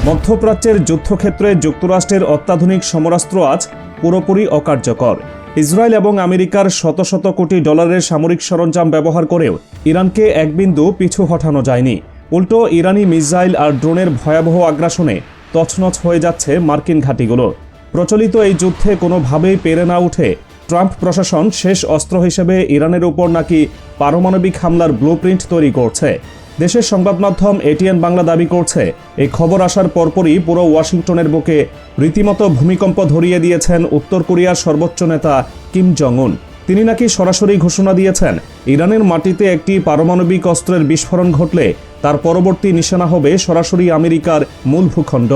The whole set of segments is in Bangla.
মধ্যপ্রাচ্যের যুদ্ধক্ষেত্রে যুক্তরাষ্ট্রের অত্যাধুনিক সমরাস্ত্র আজ পুরোপুরি অকার্যকর। ইসরায়েল এবং আমেরিকার শত শত কোটি ডলারের সামরিক সরঞ্জাম ব্যবহার করেও ইরানকে এক বিন্দু পিছু হটানো যায়নি। উল্টো ইরানি মিসাইল আর ড্রোনের ভয়াবহ আগ্রাসনে তছনছ হয়ে যাচ্ছে মার্কিন ঘাঁটিগুলো। প্রচলিত এই যুদ্ধে কোনোভাবেই পেরে না উঠে ট্রাম্প প্রশাসন শেষ অস্ত্র হিসেবে ইরানের উপর নাকি পারমাণবিক হামলার ব্লুপ্রিন্ট তৈরি করছে। দেশের সংবাদ মাধ্যম এটিএন বাংলা দাবি করছে, এই খবর আসার পরপরই পুরো ওয়াশিংটনের বুকে রীতিমতো ভূমিকম্প ধরিয়ে দিয়েছেন উত্তর কোরিয়ার সর্বোচ্চ নেতা কিম জং উন। তিনি নাকি সরাসরি ঘোষণা দিয়েছেন, ইরানের মাটিতে একটি পারমাণবিক অস্ত্রের বিস্ফোরণ ঘটলে তার পরবর্তী নিশানা হবে সরাসরি আমেরিকার মূল ভূখণ্ড।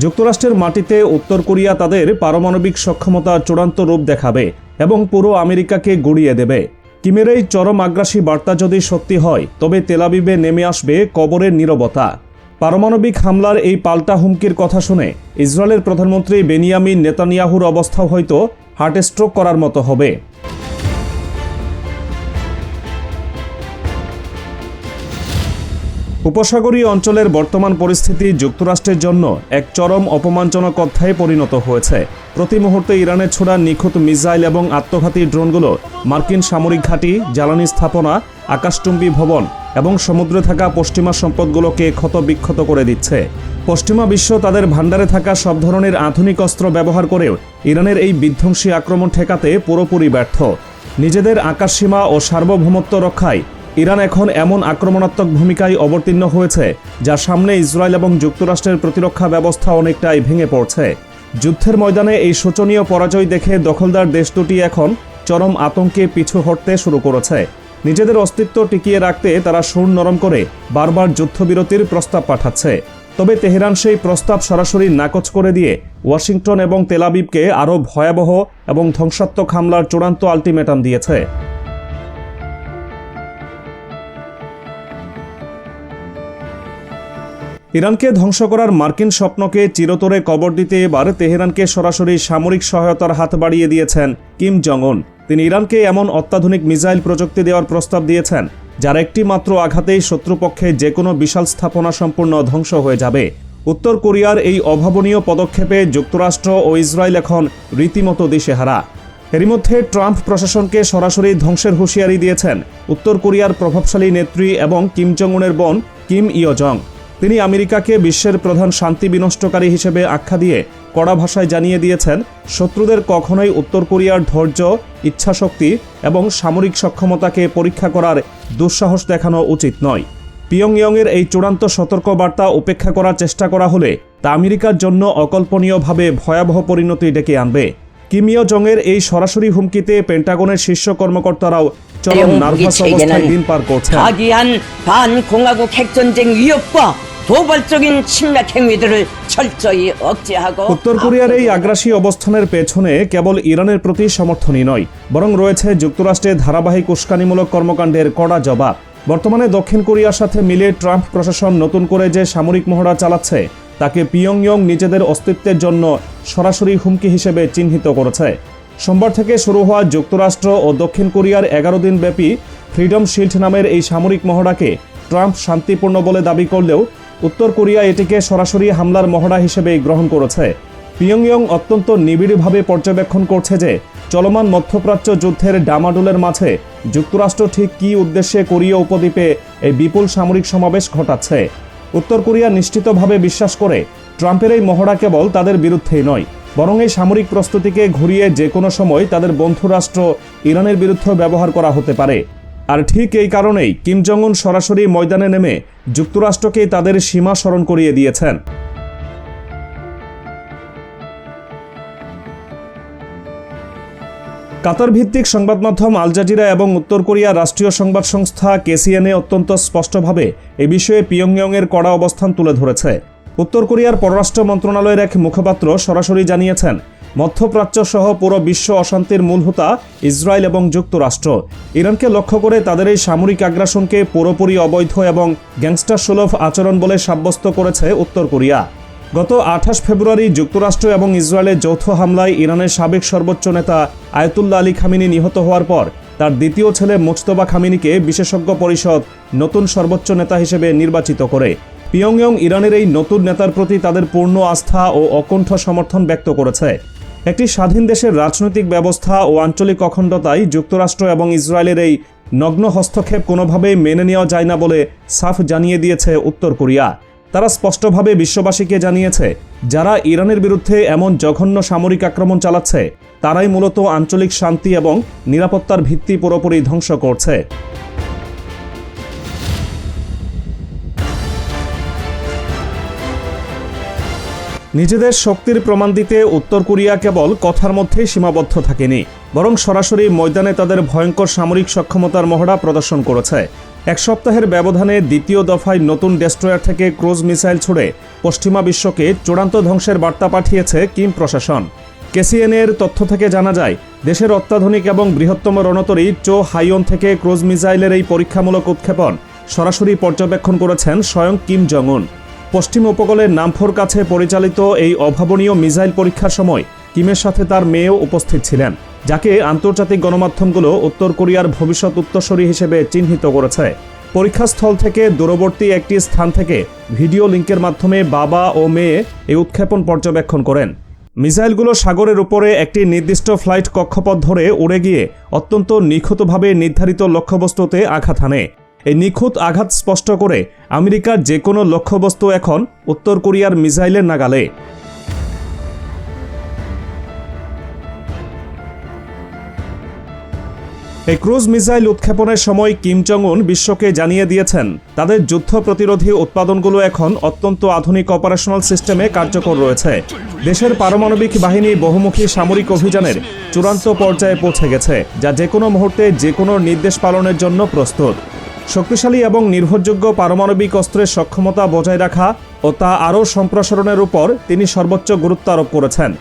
যুক্তরাষ্ট্রের মাটিতে উত্তর কোরিয়া তাদের পারমাণবিক সক্ষমতার চূড়ান্ত রূপ দেখাবে এবং পুরো আমেরিকাকে গুড়িয়ে দেবে। কিমের এই চরম আগ্রাসী বার্তা যদি সত্যি হয়, তবে তেল আবিবে নেমে আসবে কবরের নীরবতা। পারমাণবিক হামলার এই পাল্টা হুমকির কথা শুনে ইসরায়েলের প্রধানমন্ত্রী বেনিয়ামিন নেতানিয়াহুর অবস্থাও হয়তো হার্ট স্ট্রোক করার মতো হবে। উপসাগরীয় অঞ্চলের বর্তমান পরিস্থিতি যুক্তরাষ্ট্রের জন্য এক চরম অপমানজনক অধ্যায়ে পরিণত হয়েছে। প্রতি মুহূর্তে ইরানের ছোড়া নিখুঁত মিসাইল এবং আত্মঘাতী ড্রোনগুলো মার্কিন সামরিক ঘাঁটি, জ্বালানি স্থাপনা, আকাশচুম্বী ভবন এবং সমুদ্রে থাকা পশ্চিমা সম্পদগুলোকে ক্ষতবিক্ষত করে দিচ্ছে। পশ্চিমা বিশ্ব তাদের ভাণ্ডারে থাকা সব ধরনের আধুনিক অস্ত্র ব্যবহার করেও ইরানের এই বিধ্বংসী আক্রমণ ঠেকাতে পুরোপুরি ব্যর্থ। নিজেদের আকাশসীমা ও সার্বভৌমত্ব রক্ষায় ইরান এখন এমন আক্রমণাত্মক ভূমিকায় অবতীর্ণ হয়েছে, যার সামনে ইসরায়েল এবং যুক্তরাষ্ট্রের প্রতিরক্ষা ব্যবস্থা অনেকটাই ভেঙে পড়ছে। যুদ্ধের ময়দানে এই শোচনীয় পরাজয় দেখে দখলদার দেশ দুটি এখন চরম আতঙ্কে পিছু হটতে শুরু করেছে। নিজেদের অস্তিত্ব টিকিয়ে রাখতে তারা সুর নরম করে বারবার যুদ্ধবিরতির প্রস্তাব পাঠাচ্ছে। তবে তেহরান সেই প্রস্তাব সরাসরি নাকচ করে দিয়ে ওয়াশিংটন এবং তেল আবিবকে আরও ভয়াবহ এবং ধ্বংসাত্মক হামলার চূড়ান্ত আলটিমেটাম দিয়েছে। ইরানকে ধ্বংস করার মার্কিন স্বপ্নকে চিরতরে কবর দিতে এবার তেহরানকে সরাসরি সামরিক সহায়তার হাত বাড়িয়ে দিয়েছেন কিম জং উন। তিনি ইরানকে এমন অত্যাধুনিক মিসাইল প্রযুক্তি দেওয়ার প্রস্তাব দিয়েছেন, যার একটি মাত্র আঘাতেই শত্রুপক্ষে যে কোনো বিশাল স্থাপনা সম্পূর্ণ ধ্বংস হয়ে যাবে। উত্তর কোরিয়ার এই অভাবনীয় পদক্ষেপে যুক্তরাষ্ট্র ও ইসরায়েল এখন রীতিমতো দিশেহারা। এরই মধ্যে ট্রাম্প প্রশাসনকে সরাসরি ধ্বংসের হুঁশিয়ারি দিয়েছেন উত্তর কোরিয়ার প্রভাবশালী নেত্রী এবং কিম জং উনের বোন কিম ইয় জং। তিনি আমেরিকাকে বিশ্বের প্রধান শান্তি বিনষ্টকারী হিসেবে আখ্যা দিয়ে কড়া ভাষায় জানিয়ে দিয়েছেন, শত্রুদের কখনোই উত্তর কোরিয়ার ধৈর্য, ইচ্ছাশক্তি এবং সামরিক সক্ষমতাকে পরীক্ষা করার দুঃসাহস দেখানো উচিত নয়। পিয়ংইয়ংয়ের এই চূড়ান্ত সতর্কবার্তা উপেক্ষা করার চেষ্টা করা হলে তা আমেরিকার জন্য অকল্পনীয়ভাবে ভয়াবহ পরিণতি ডেকে আনবে। কিম ইয় জংয়ের এই সরাসরি হুমকিতে পেন্টাগনের শীর্ষ কর্মকর্তারাও চরম নার্ভাস অবস্থায় দিন পার করছেন। 반공화국 핵전쟁 위협과 도발적인 침략 행위들을 철저히 억제하고 উত্তর কোরিয়ার এই আগ্রাসী অবস্থানের পেছনে কেবল ইরানের প্রতি সমর্থনই নয়, বরং রয়েছে যুক্তরাষ্ট্রের ধারাবাহিক উস্কানিমূলক কর্মকাণ্ডের কড়া জবাব। বর্তমানে দক্ষিণ কোরিয়ার সাথে মিলে ট্রাম্প প্রশাসন নতুন করে যে সামরিক মহড়া চালাচ্ছে, তাকে পিয়ংইয়ং নিজেদের অস্তিত্বের জন্য সরাসরি হুমকি হিসেবে চিহ্নিত করেছে। সোমবার থেকে শুরু হওয়া যুক্তরাষ্ট্র ও দক্ষিণ কোরিয়ার 11 দিন ব্যাপী ফ্রিডম শিল্ড নামের এই সামরিক মহড়াকে ট্রাম্প শান্তিপূর্ণ বলে দাবি করলেও উত্তর কোরিয়া এটিকে সরাসরি হামলার মহড়া হিসেবে গ্রহণ করেছে। পিয়ংইয়ং অত্যন্ত নিবিড়ভাবে পর্যবেক্ষণ করছে যে চলমান মধ্যপ্রাচ্য যুদ্ধের ডামাডোলের মাঝে যুক্তরাষ্ট্র ঠিক কী উদ্দেশ্যে কোরিয়া উপদ্বীপে এই বিপুল সামরিক সমাবেশ ঘটাচ্ছে। উত্তর কোরিয়া নিশ্চিতভাবে বিশ্বাস করে, ট্রাম্পের এই মহড়া কেবল তাদের বিরুদ্ধেই নয়, বরং এই সামরিক প্রস্তুতিকে ঘুরিয়ে যে কোনো সময় তাদের বন্ধু রাষ্ট্র ইরানের বিরুদ্ধে ব্যবহার করা হতে পারে। আর ঠিক এই কারণেই কিম জং উন সরাসরি ময়দানে নেমে যুক্তরাষ্ট্রকে তাদের সীমা স্মরণ করিয়ে দিয়েছেন। কাতার ভিত্তিক সংবাদ মাধ্যম আল জাজিরা এবং উত্তর কোরিয়ার রাষ্ট্রীয় সংবাদ সংস্থা কেসিএনএ অত্যন্ত স্পষ্টভাবে এ বিষয়ে পিয়ংইয়ংয়ের কড়া অবস্থান তুলে ধরেছে। উত্তর কোরিয়ার পররাষ্ট্র মন্ত্রণালয়ের এক মুখপাত্র সরাসরি জানিয়েছেন, মধ্যপ্রাচ্য সহ পুরো বিশ্ব অশান্তির মূল হোতা ইসরায়েল এবং যুক্তরাষ্ট্র। ইরানকে লক্ষ্য করে তাদের এই সামরিক আগ্রাসনকে পুরোপুরি অবৈধ এবং গ্যাংস্টার সুলভ আচরণ বলে সাব্যস্ত করেছে উত্তর কোরিয়া। গত 28 ফেব্রুয়ারি যুক্তরাষ্ট্র এবং ইসরায়েলের যৌথ হামলায় ইরানের সাবেক সর্বোচ্চ নেতা আয়াতুল্লাহ আলী খামিনি নিহত হওয়ার পর তার দ্বিতীয় ছেলে মুজতবা খামিনিকে বিশেষজ্ঞ পরিষদ নতুন সর্বোচ্চ নেতা হিসেবে নির্বাচিত করে। পিয়ংইয়ং ইরানের এই নতুন নেতার প্রতি তাদের পূর্ণ আস্থা ও অকুণ্ঠ সমর্থন ব্যক্ত করেছে। একটি স্বাধীন দেশের রাজনৈতিক ব্যবস্থা ও আঞ্চলিক অখণ্ডতায় যুক্তরাষ্ট্র এবং ইসরায়েলের এই নগ্ন হস্তক্ষেপ কোনোভাবেই মেনে নেওয়া যায় না বলে সাফ জানিয়ে দিয়েছে উত্তর কোরিয়া। তারা স্পষ্টভাবে বিশ্ববাসীকে জানিয়েছে, যারা ইরানের বিরুদ্ধে এমন জঘন্য সামরিক আক্রমণ চালাচ্ছে তারাই মূলত আঞ্চলিক শান্তি এবং নিরাপত্তার ভিত্তি পুরোপুরি ধ্বংস করছে। নিজেদের শক্তির প্রমাণ দিতে উত্তর কোরিয়া কেবল কথার মধ্যেই সীমাবদ্ধ থাকেনি, বরং সরাসরি ময়দানে তাদের ভয়ঙ্কর সামরিক সক্ষমতার মহড়া প্রদর্শন করেছে। এক সপ্তাহের ব্যবধানে দ্বিতীয় দফায় নতুন ডেস্ট্রয়ার থেকে ক্রুজ মিসাইল ছুড়ে পশ্চিমা বিশ্বকে চূড়ান্ত ধ্বংসের বার্তা পাঠিয়েছে কিম প্রশাসন। কেসিএনএর তথ্য থেকে জানা যায়, দেশের অত্যাধুনিক এবং বৃহত্তম রণতরী চো হাইয়ন থেকে ক্রুজ মিসাইলের এই পরীক্ষামূলক উৎক্ষেপণ সরাসরি পর্যবেক্ষণ করেছেন স্বয়ং কিম জং উন। পশ্চিম উপকূলের নামফোর কাছে পরিচালিত এই অভাবনীয় মিসাইল পরীক্ষার সময় কিমের সাথে তার মেয়েও উপস্থিত ছিলেন, যাকে আন্তর্জাতিক গণমাধ্যমগুলো উত্তর কোরিয়ার ভবিষ্যৎ উত্তরসূরি হিসেবে চিহ্নিত করেছে। পরীক্ষাস্থল থেকে দূরবর্তী একটি স্থান থেকে ভিডিও লিঙ্কের মাধ্যমে বাবা ও মেয়ে এই উৎক্ষেপণ পর্যবেক্ষণ করেন। মিসাইলগুলো সাগরের উপরে একটি নির্দিষ্ট ফ্লাইট কক্ষপথ ধরে উড়ে গিয়ে অত্যন্ত নিখুঁতভাবে নির্ধারিত লক্ষ্যবস্তুতে আঘাত হানে। এই নিখুঁত আঘাত স্পষ্ট করে আমেরিকার যে কোনো লক্ষ্যবস্তু এখন উত্তর কোরিয়ার মিসাইলের নাগালে। এই ক্রুজ মিসাইল উৎক্ষেপণের সময় কিম জং উন বিশ্বকে জানিয়ে দিয়েছেন, তাদের যুদ্ধ প্রতিরোধী উৎপাদনগুলো এখন অত্যন্ত আধুনিক অপারেশনাল সিস্টেমে কার্যকর রয়েছে। দেশের পারমাণবিক বাহিনী বহুমুখী সামরিক অভিযানের চূড়ান্ত পর্যায়ে পৌঁছে গেছে, যা যে কোনো মুহূর্তে যে কোনো নির্দেশ পালনের জন্য প্রস্তুত। শক্তিশালী এবং নির্ভরযোগ্য পারমাণবিক অস্ত্রের সক্ষমতা বজায় রাখা ও তা আরও সম্প্রসারণের উপর তিনি সর্বোচ্চ গুরুত্ব আরোপ করেছেন।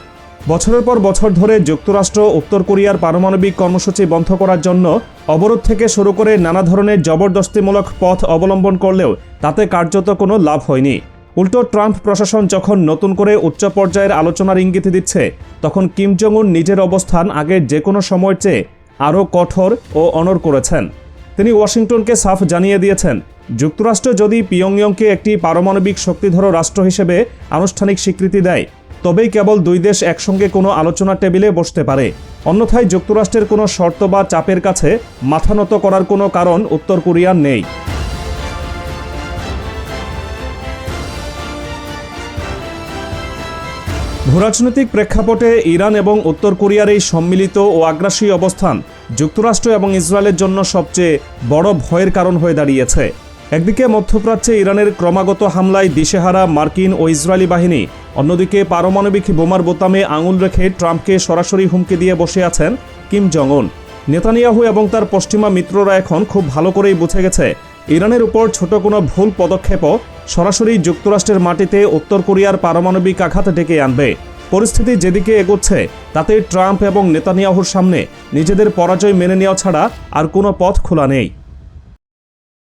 বছরের পর বছর ধরে যুক্তরাষ্ট্র উত্তর কোরিয়ার পারমাণবিক কর্মসূচি বন্ধ করার জন্য অবরোধ থেকে শুরু করে নানা ধরনের জবরদস্তিমূলক পথ অবলম্বন করলেও তাতে কার্যত কোনো লাভ হয়নি। উল্টো ট্রাম্প প্রশাসন যখন নতুন করে উচ্চ পর্যায়ের আলোচনার ইঙ্গিত দিচ্ছে, তখন কিম জং উন নিজের অবস্থান আগের যে কোনো সময়ের চেয়ে আরও কঠোর ও অনড় করেছেন। তিনি ওয়াশিংটনকে সাফ জানিয়ে দিয়েছেন, যুক্তরাষ্ট্র যদি পিয়ংইয়ংকে একটি পারমাণবিক শক্তিধর রাষ্ট্র হিসেবে আনুষ্ঠানিক স্বীকৃতি দেয়, তবেই কেবল দুই দেশ একসঙ্গে কোনো আলোচনার টেবিলে বসতে পারে। অন্যথায় যুক্তরাষ্ট্রের কোনো শর্ত বা চাপের কাছে মাথা নত করার কোনো কারণ উত্তর কোরিয়ার নেই। ভূরাজনৈতিক প্রেক্ষাপটে ইরান এবং উত্তর কোরিয়ার এই সম্মিলিত ও আগ্রাসী অবস্থান যুক্তরাষ্ট্র এবং ইসরায়েলের জন্য সবচেয়ে বড় ভয়ের কারণ হয়ে দাঁড়িয়েছে। একদিকে মধ্যপ্রাচ্যে ইরানের ক্রমাগত হামলায় দিশেহারা মার্কিন ও ইসরায়েলি বাহিনী, অন্যদিকে পারমাণবিক বোমার বোতামে আঙুল রেখে ট্রাম্পকে সরাসরি হুমকি দিয়ে বসে আছেন কিম জং উন। নেতানিয়াহু এবং তার পশ্চিমা মিত্ররা এখন খুব ভালো করেই বুঝে গেছে, ইরানের উপর ছোট কোনো ভুল পদক্ষেপও সরাসরি যুক্তরাষ্ট্রের মাটিতে উত্তর কোরিয়ার পারমাণবিক আঘাত ডেকে আনবে। পরিস্থিতি যেদিকে এগোচ্ছে তাতে ট্রাম্প এবং নেতানিয়াহুর সামনে নিজেদের পরাজয় মেনে নেওয়া ছাড়া আর কোনো পথ খোলা নেই।